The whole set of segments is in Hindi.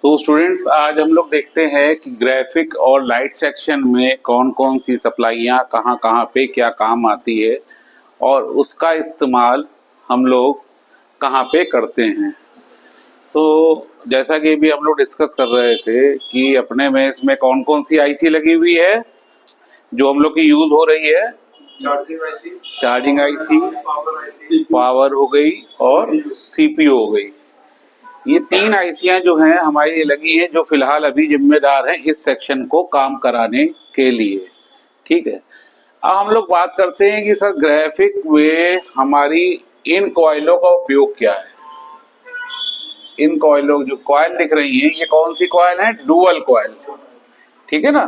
तो स्टूडेंट्स आज हम लोग देखते हैं कि ग्राफिक और लाइट सेक्शन में कौन कौन सी सप्लाइयाँ कहाँ कहाँ पे क्या काम आती है और उसका इस्तेमाल हम लोग कहाँ पे करते हैं। तो जैसा कि अभी हम लोग डिस्कस कर रहे थे कि अपने में इसमें कौन कौन सी आईसी लगी हुई है जो हम लोग की यूज हो रही है। चार्जिंग आईसी, पावर हो गई और सीपीयू हो गई। ये तीन आईसियां जो हैं हमारी ये लगी हैं जो फिलहाल अभी जिम्मेदार हैं इस सेक्शन को काम कराने के लिए। ठीक है, अब हम लोग बात करते हैं कि सर ग्राफिक में हमारी इन कॉइलों का उपयोग क्या है। इन कॉइलों जो कॉइल दिख रही हैं ये कौन सी कॉइल है? Dual coil. ठीक है ना,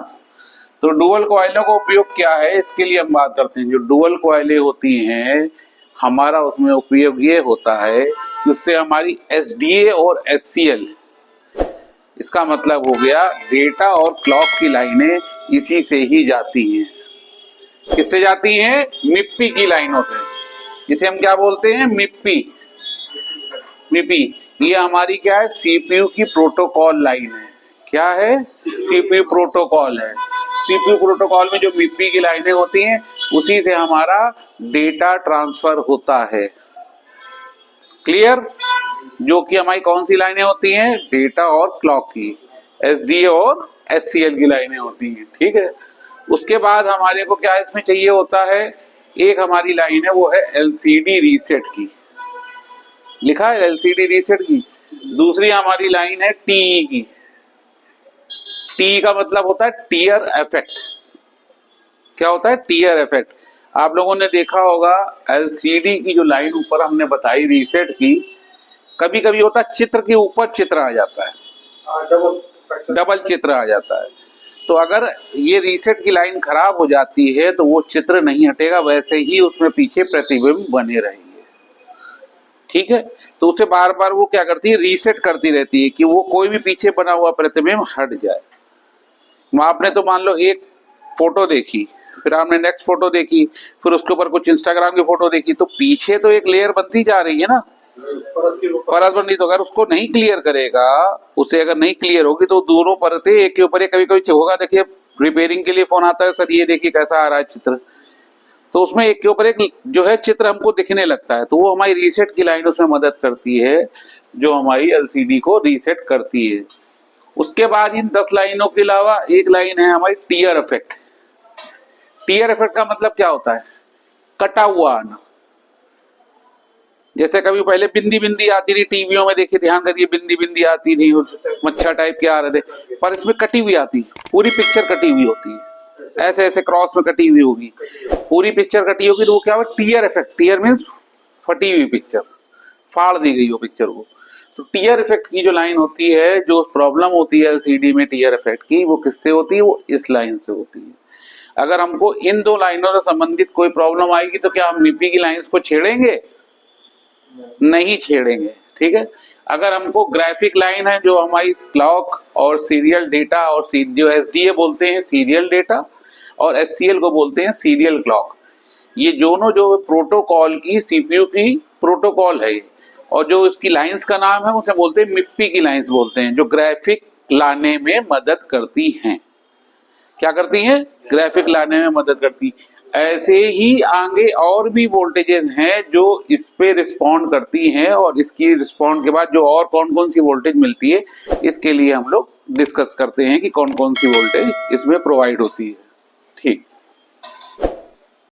तो डुअल कॉइलों का उपयोग क्या है इसके लिए हम बात करते हैं। जो डुअल कॉइलें होती हैं हमारा उसमें उपयोग ये होता है कि उससे हमारी एसडीए और एससीएल, इसका मतलब हो गया डेटा और क्लॉक की लाइनें इसी से ही जाती हैं। किससे जाती हैं? मिप्पी की लाइनों से, जिसे हम क्या बोलते हैं? मिप्पी। मिप्पी ये हमारी क्या है? सीपीयू की प्रोटोकॉल लाइन है। क्या है? सीपीयू प्रोटोकॉल है। सीपीयू प्रोटोकॉल में जो मिप्पी की लाइनें होती हैं उसी से हमारा डेटा ट्रांसफर होता है। क्लियर? जो कि हमारी कौन सी लाइनें होती हैं? डेटा और क्लॉक की, एसडीए और एससीएल की लाइनें होती हैं। ठीक है, उसके बाद हमारे को क्या इसमें चाहिए होता है? एक हमारी लाइन है वो है एलसीडी रीसेट की, लिखा है एलसीडी रीसेट की। दूसरी हमारी लाइन है टीई की। टी का मतलब होता है टीयर इफेक्ट। क्या होता है? Tear effect. आप लोगों ने देखा होगा एलसीडी की जो लाइन ऊपर हमने बताई रीसेट की, कभी कभी होता है चित्र के ऊपर चित्र आ जाता है, डबल चित्र आ जाता है। तो अगर ये रीसेट की लाइन खराब हो जाती है तो वो चित्र नहीं हटेगा, वैसे ही उसमें पीछे प्रतिबिंब बने रहेंगे। ठीक है, तो उसे बार बार वो क्या करती है? रीसेट करती रहती है कि वो कोई भी पीछे बना हुआ प्रतिबिंब हट जाए। आपने तो मान लो एक फोटो देखी, फिर आपने नेक्स्ट फोटो देखी, फिर उसके ऊपर कुछ इंस्टाग्राम की फोटो देखी, तो पीछे तो एक लेयर बनती जा रही है ना, परत बन रही। तो अगर उसको नहीं क्लियर करेगा, उसे अगर नहीं क्लियर होगी तो दोनों परतें एक के ऊपर एक, कभी कभी होगा। देखिए रिपेयरिंग के लिए फोन आता है, सर ये देखिए कैसा आ रहा है चित्र, तो उसमें एक के ऊपर एक जो है चित्र हमको दिखने लगता है। तो वो हमारी रीसेट की लाइन उसमें मदद करती है, जो हमारी एलसीडी को रीसेट करती है। उसके बाद इन 10 लाइनों के अलावा एक लाइन है हमारी टीयर इफेक्ट। टीयर इफेक्ट का मतलब क्या होता है? कटा हुआ आना। जैसे कभी पहले बिंदी बिंदी आती थी टीवियों में, देखिए ध्यान करिए, बिंदी बिंदी आती थी, मच्छर टाइप के आ रहे थे, पर इसमें कटी हुई आती, पूरी पिक्चर कटी हुई होती है। ऐसे ऐसे क्रॉस में कटी हुई होगी, पूरी पिक्चर कटी होगी, तो वो क्या हुआ? Tier effect. टीयर मीन्स फटी हुई पिक्चर, फाड़ दी गई हो पिक्चर को। तो टीयर इफेक्ट की जो लाइन होती है, जो प्रॉब्लम होती है एलसीडी में टीयर इफेक्ट की, वो किससे होती है? वो इस लाइन से होती है। अगर हमको इन दो लाइनों से संबंधित कोई प्रॉब्लम आएगी तो क्या हम मिप्पी की लाइंस को छेड़ेंगे? नहीं छेड़ेंगे। ठीक है, अगर हमको ग्राफिक लाइन है जो हमारी क्लॉक और सीरियल डेटा और जो एसडीए बोलते हैं सीरियल डेटा और एससीएल को बोलते हैं सीरियल क्लॉक, ये दोनों जो प्रोटोकॉल की सीपीयू की प्रोटोकॉल है, और जो इसकी लाइंस का नाम है उसे बोलते हैं मिप्पी की लाइंस बोलते हैं, जो ग्राफिक लाने में मदद करती हैं। क्या करती हैं? ग्राफिक लाने में मदद करती। ऐसे ही आगे और भी वोल्टेजेस हैं जो इस पे रिस्पॉन्ड करती हैं, और इसकी रिस्पॉन्ड के बाद जो और कौन कौन सी वोल्टेज मिलती है इसके लिए हम लोग डिस्कस करते हैं कि कौन कौन सी वोल्टेज इसमें प्रोवाइड होती है। ठीक।